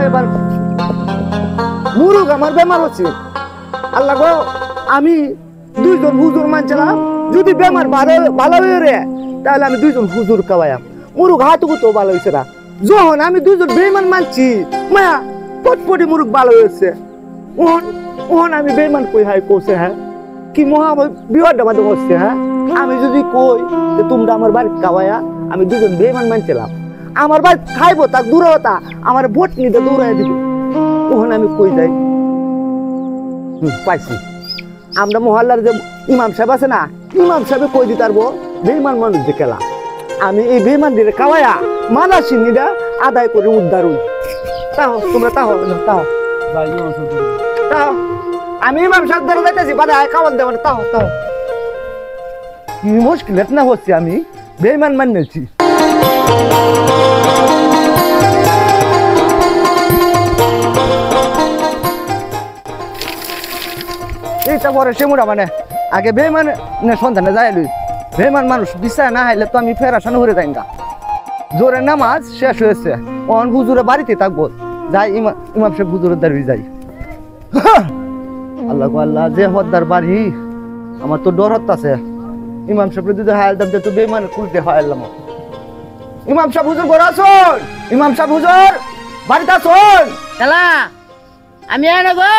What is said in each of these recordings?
এবার মুরুগ আমার বেমার হচ্ছে আল্লাহ গো আমি দুইজন হুজুর মানছিলাম যদি বেমার ভালো হয়ে রে তাহলে আমি দুইজন হুজুর খাওয়াইম মুরুগ হাতুকু তো ভালো হয়েছে না যখন আমি দুইজন বেমান মানছি মায়া পটপটি মুরুগ ভালো হয়েছে ওহন আমি বেমান কই হাই কইছে হ্যাঁ কি মহা বিপদ আমাদের হচ্ছে হ্যাঁ আমি যদি কই যে তোমরা আমার বাড়ি খাওয়াইয়া আমি দুজন বেমান মানছিলাম আমার বাড়ি খাইবো তাক দূরতা আমার ভোট নিতে দৌড়াই দিব ওখানে আমি কই যাই পাইছি আমরা মহল্লার যে ইমাম সাহেব আছে না ইমাম সাহেব কই দিতে পারবো বেমান মানুষ যে খেলা আমি এই বেমান দিয়ে খাওয়াইয়া মানা সিন্নিটা আদায় করে উদ্ধার হই তাও তোমরা তাও তাও তাও আমি ইমাম সাহেব ধরে যাইতেছি বাদা খাওয়ান দেবো তাও তাও কি মুশকিল না হচ্ছে আমি বেমান মানছি এইটা পরে সেমুরা মানে আগে বেমান সন্ধানে যাই লই বেমান মানুষ বিশ্বাস না হাইলে তো আমি ফেরাসানো হয়ে যাই না জোরে নামাজ শেষ হয়েছে অন হুজুরে বাড়িতে থাকবো যাই ইমাম সাহেব হুজুরের দাঁড়িয়ে যাই আল্লাহ আল্লাহ যে হদ্দার বাড়ি আমার তো ডর হচ্ছে ইমাম সাহেব যদি হায়াল দাম তো বেমান কুলতে হায়ালাম ইমাম সাহেব হুজুর ঘরে আসুন ইমাম সাহেব হুজুর বাড়িতে আসুন চালা আমি এনে গো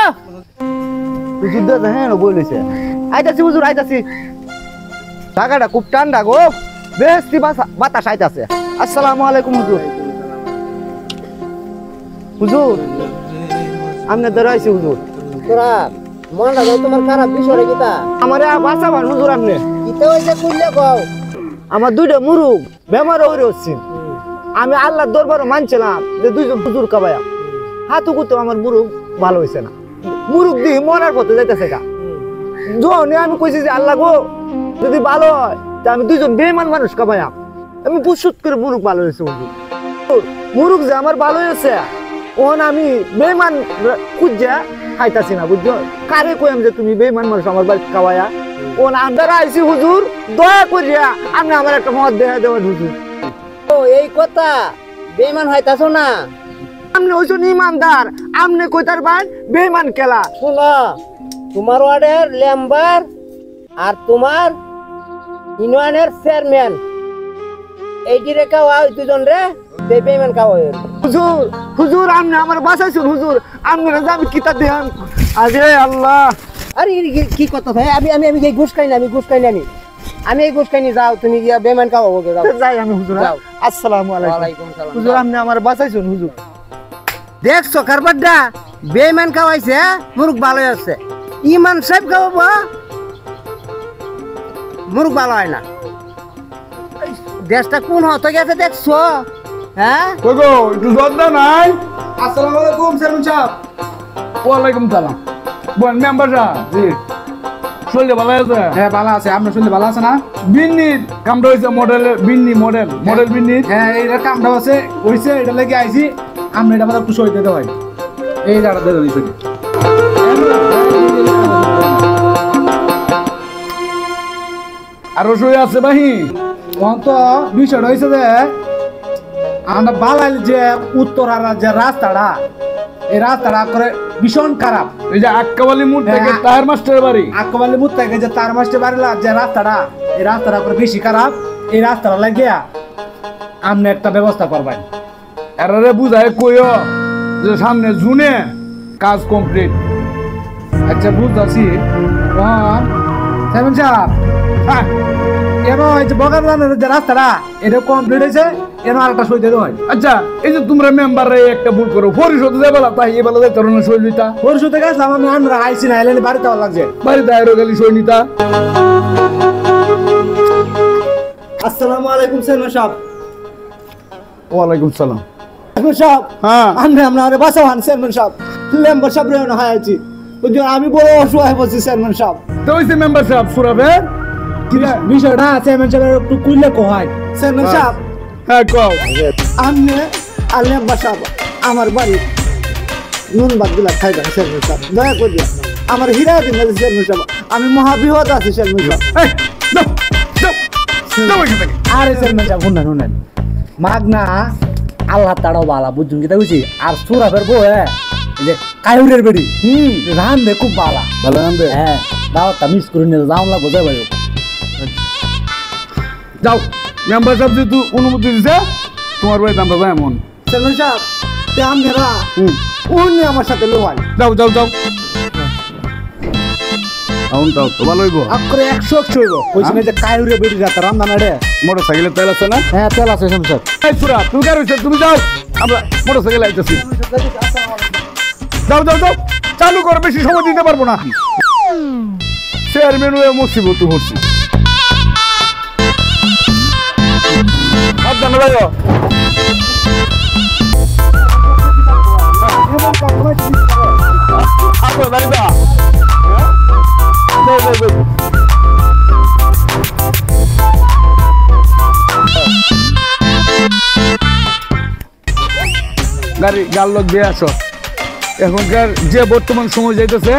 হুজুর দাদা হ্যাঁ বলেছে আইতাছি হুজুর আইতাছি ঢাকাটা খুব ঠান্ডা গো বেশি বাতাস আইতাছে আসসালামু আলাইকুম হুজুর হুজুর আমনে দাঁড়াইছি হুজুর তোরা মনটা যাই তোমার খারাপ বিষয় কিতা আমারে বাঁচাবান হুজুর আপনি কিতা হইছে কইলে কও আমার দুইটা মুরুগ বেমার হয়ে হচ্ছে আমি আল্লাহর দরবারে মানছিলাম যে দুইজন হুজুর কাবায়া হাতুকু তো আমার মুরুগ ভালো হয়েছে না মুরুগ দিয়ে মরার পথে যাইতেছে গা যখন আমি কইছি যে আল্লাহ গো যদি ভালো হয় তা আমি দুইজন বেমান মানুষ কাবায়াম আমি পুষুত করে মুরুগ ভালো হয়েছে হুজুর মুরুগ যে আমার ভালো হয়েছে ওখানে আমি বেমান খুঁজা খাইতাছি না বুঝছো কারে কইম যে তুমি বেমান মানুষ আমার বাড়ি খাওয়ায়া ওন আন্দারা আইছি হুজুর দয়া করিয়া আপনি আমার একটা মত দেখা দেবেন হুজুর ও এই কথা বেঈমান হইতাছো না আপনি হইছেন ইমানদার আপনি কইতার বান বেঈমান কেলা শুনো তোমার ওয়ার্ডের মেম্বার আর তোমার ইউনিয়নের চেয়ারম্যান এই যে রেখা ওই দুজন রে বেঈমান খাওয়া হুজুর হুজুর আপনি আমার বাঁচাইছেন হুজুর আপনি আমি কিতা দেন আরে আল্লাহ আরে কি কথা ভাই আমি আমি আমি এই ঘুষ খাই না আমি ঘুষ খাই না আমি এই ঘুষ খাই নি যাও তুমি গিয়া বেঈমান খাওয়া ওকে যাও যাই আমি হুজুর আসসালামু আলাইকুম ওয়ালাইকুম সালাম হুজুর আপনি আমার বাঁচাইছেন হুজুর দেখছো কারবারটা বেঈমান খাওয়াইছে মুরগ ভালো আছে ইমান সাহেব খাওয়াবো মুরগ ভালো হয় না দেশটা কোন হতে গেছে দেখছো হ্যাঁ কইগো একটু জর্দা নাই আসসালামু আলাইকুম চেয়ারম্যান সাহেব ওয়ালাইকুম সালাম বল মেম্বার সাহেব জি শুনলে ভালো আছে হ্যাঁ ভালো আছে আপনি শুনলে ভালো আছে না বিন্নি কামটা হইছে মডেলের বিন্নি মডেল বিন্নি হ্যাঁ এইটা কামটা আছে হইছে এটা লাগি আইছি আপনি এটা আমাদের একটু সই দিতে হয় এই জায়গাটা দিয়ে দিছি আরো সই আছে বাহি তো বিষয়টা হয়েছে যে আমরা বালাইল যে উত্তরার যে রাস্তাটা এই রাস্তাটা করে ভীষণ খারাপ এই যে আক্কাবালি মোড় থেকে তার মাস্টার বাড়ি আক্কাবালি মোড় থেকে যে তার মাস্টার বাড়ি যে রাস্তাটা এই রাস্তাটা করে বেশি খারাপ এই রাস্তাটা লাগিয়া আপনি একটা ব্যবস্থা করবেন এরারে বুঝায় কইও যে সামনে জুনে কাজ কমপ্লিট আচ্ছা বুঝতেছি চেয়ারম্যান সাহেব হ্যাঁ এর এই যে বগানের যে রাস্তাটা এটা কমপ্লিট হয়েছে এর আরেকটা সই দিতে হয় আচ্ছা এই যে তোমরা মেম্বারে একটা ভুল করো পরিষদে যাবে না তাই এবেলা যাইতে না সই নিতা পরিষদে গেছিলাম আমি আমরা আইসি না এলেন বাড়িতে আওয়া লাগছে বাড়িতে আইরো গেলি সই নিতা আসসালামু আলাইকুম চেয়ারম্যান সাহেব ওয়ালাইকুম সালাম চেয়ারম্যান সাহেব হ্যাঁ আমরা বাঁচাবান চেয়ারম্যান সাহেব মেম্বার সাহেব রে না হায়াছি বুঝছো আমি বড় অসহায় বলছি চেয়ারম্যান সাহেব তো হইছে মেম্বার সাহেব সুরাবে কি বিষয়টা চেয়ারম্যান সাহেব একটু কইলে কয় চেয়ারম্যান সাহেব হ্যাঁ কও আপনি আর মেম্বার সাহেব আমার বাড়ি নুন ভাত গুলা খাইবেন চেয়ারম্যান সাহেব দয়া করিয়া আমার হীরা দিন চেয়ারম্যান সাহেব আমি মহাবিপদ আছি চেয়ারম্যান সাহেব এই দাও দাও দাও এখান থেকে আরে চেয়ারম্যান সাহেব শুনেন মাগনা আল্লাহ তাড়াও বালা বুঝুন কিতা কইছি আর সুরা ফেরবো এই যে কায়ুরের বেড়ি রান দে খুব বালা ভালো নাম দে হ্যাঁ দাওয়াতটা মিস করে নিয়ে যাও না বোঝাই পারো যাও মেম্বার সাহেব যেহেতু অনুমতি দিছে তোমার বাড়িতে আমরা যাই এমন চেয়ারম্যান সাহেব তে আমরা উনি আমার সাথে লোহান যাও যাও যাও এখন তাও তো ভালো হইব আকরে 100 হইব কইছি না যে কায়ুরের বেড়ি রাতে রান্না রে মোটর সাইকেলের তেল আছে না হ্যাঁ তেল আছে সমস্যা এই সুরা তুমি কার হইছে তুমি যাও আমরা মোটর সাইকেল আইতেছি যাও যাও যাও চালু কর বেশি সময় দিতে পারবো না চেয়ারম্যান হয়ে মুসিবত হচ্ছে সাবধানে যাও আসো দাঁড়িয়ে গাড়ি গাল লোক দিয়ে আসো এখনকার যে বর্তমান সময় যাইতেছে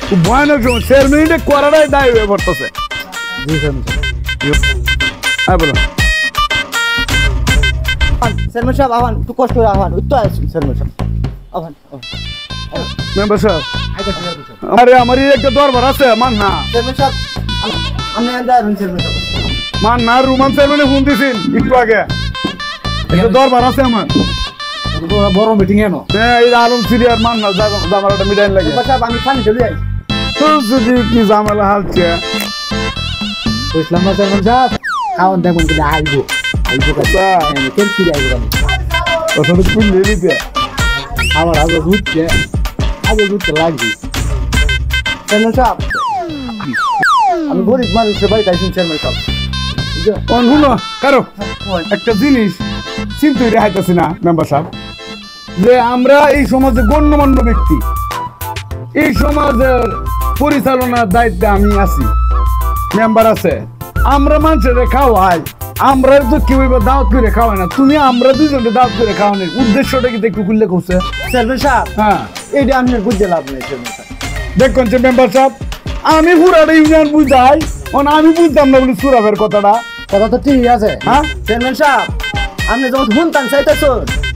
খুব ভয়ানক সময় চেয়ারম্যানটা করাটাই দায়ী হয়ে পড়তেছে হ্যাঁ বলো চেয়ারম্যান সাহেব আহ্বান একটু কষ্ট করে আহ্বান উত্তর আসুন চেয়ারম্যান সাহেব আহ্বান মেম্বার সাহেব আরে আমার একটা দরবার আছে মান না চেয়ারম্যান সাহেব আমি আন্দা আসুন চেয়ারম্যান সাহেব মান না রুমান চেয়ারম্যানে ফোন দিয়েছেন একটু আগে একটা দরবার আছে আমার বড় মিটিং এনো হ্যাঁ এই আলম সিরিয়ার মান না আমার একটা মিটাইন লাগে চেয়ারম্যান সাহেব আমি পানি চলে যাই তো যদি কি ঝামেলা হালছে কইছিলাম না চেয়ারম্যান সাহেব খাওয়ান দেখুন কিন্তু আইবো আচ্ছা কেন কি আইবো ওটা তো খুলে দিতে আমার আগে দুধ লাগবে চেয়ারম্যান সাহেব আমি গরিব মানুষের বাড়িতে আসুন চেয়ারম্যান সাহেব শুনো কারো একটা জিনিস চিন্তা রেহাইতেছি না মেম্বার সাহেব যে আমরা এই সমাজে গণ্যমান্য ব্যক্তি এই সমাজের পরিচালনার দায়িত্বে আমি আছি মেম্বার আছে আমরা মানুষের খাওয়াই আমরা তো কেউ এবার দাওয়াত করে খাওয়াই না তুমি আমরা দুজনকে দাওয়াত করে খাওয়ানোর উদ্দেশ্যটা কি একটু খুললে কৌছে চেয়ারম্যান সাহেব হ্যাঁ এইটা আপনার বুঝতে লাভ নেই চেয়ারম্যান সাহেব দেখুন যে মেম্বার সাহেব আমি পুরাটা ইউনিয়ন বুঝাই আমি বুঝতাম না বলি সুরাফের কথাটা কথা তো ঠিক আছে হ্যাঁ চেয়ারম্যান সাহেব আপনি যখন হুনতান চাইতেছ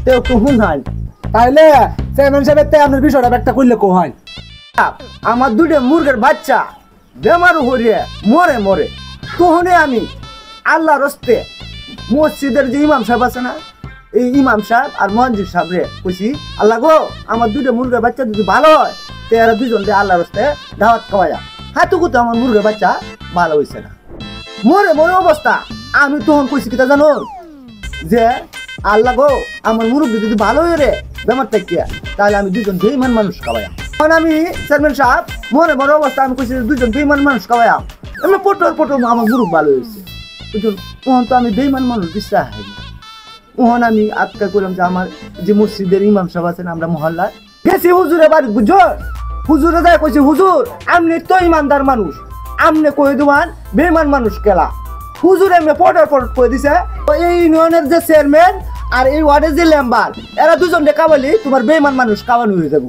তো একটু হুনহান তাইলে চেয়ারম্যান সাহেবের তে আপনার বিষয়টা একটা করলে কো হয় আমার দুটো মুরগের বাচ্চা বেমার হরিয়ে মরে মরে তখনই আমি আল্লাহর হস্তে মসজিদের যে ইমাম সাহেব আছে না এই ইমাম সাহেব আর মঞ্জির সাহেব রে কইছি আল্লাহ গো আমার দুটো মুরগের বাচ্চা যদি ভালো হয় তো এরা দুজন দিয়ে আল্লাহর হস্তে দাওয়াত খাওয়াইয়া হাতুকু তো আমার মুরগের বাচ্চা ভালো হয়েছে না মরে মরে অবস্থা আমি তখন কইছি কিতা জানো যে আল্লাহ গো আমার মুরব্বী যদি ভালো হয়ে রে বেমার থেকে তাহলে আমি দুজন বেইমান মানুষ খাওয়াইয়া তখন আমি চেয়ারম্যান সাহেব মরে মরে অবস্থা আমি কইছি দুজন বেইমান মানুষ খাওয়াইয়া আমি পটর আমার মুরুব ভালো হয়েছে বুঝুন তখন তো আমি বেইমান মানুষ বিশ্বাস হয়নি তখন আমি আটকা করলাম যে আমার যে মসজিদের ইমাম সাহেব আছেন আমরা মহল্লায় গেছি হুজুরের বাড়ি বুঝছো হুজুরে যায় কইছি হুজুর আপনি তো ইমানদার মানুষ আপনি কই দেওয়ান বেইমান মানুষ কেলা হুজুর এমনি পটর করে দিছে এই ইউনিয়নের যে চেয়ারম্যান আর এই ওয়ার্ডের যে মেম্বার এরা দুজন কাবালি তোমার বেইমান মানুষ কাবানি হয়ে যাবো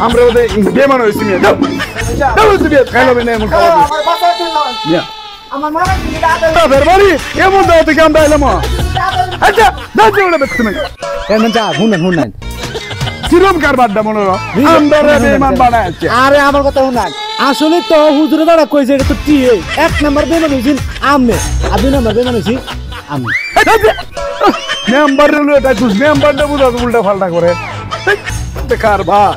আমরা ওদের বেমান হয়েছি নিয়ে যাও যাও তুমি খাইলাম না এমন খাওয়াবি আমার মারা বাড়ি এমন দাও থেকে আমরা এলাম আচ্ছা দাও ওটা দেখতে নাই চেয়ারম্যান সাহেব শুনেন কিরম কারবারটা মনে হয় আমরা বেমান বানাইছে আরে আমার কথা শুনান আসলে তো হুজুরে দাঁড়া কইছে এটা তো কি এক নাম্বার বেমান হইছেন আমনে আর দুই নাম্বার বেমান হইছি আমি মেম্বার মেম্বারটা বুঝা উল্টা ফাল্টা করে বেকার ভাই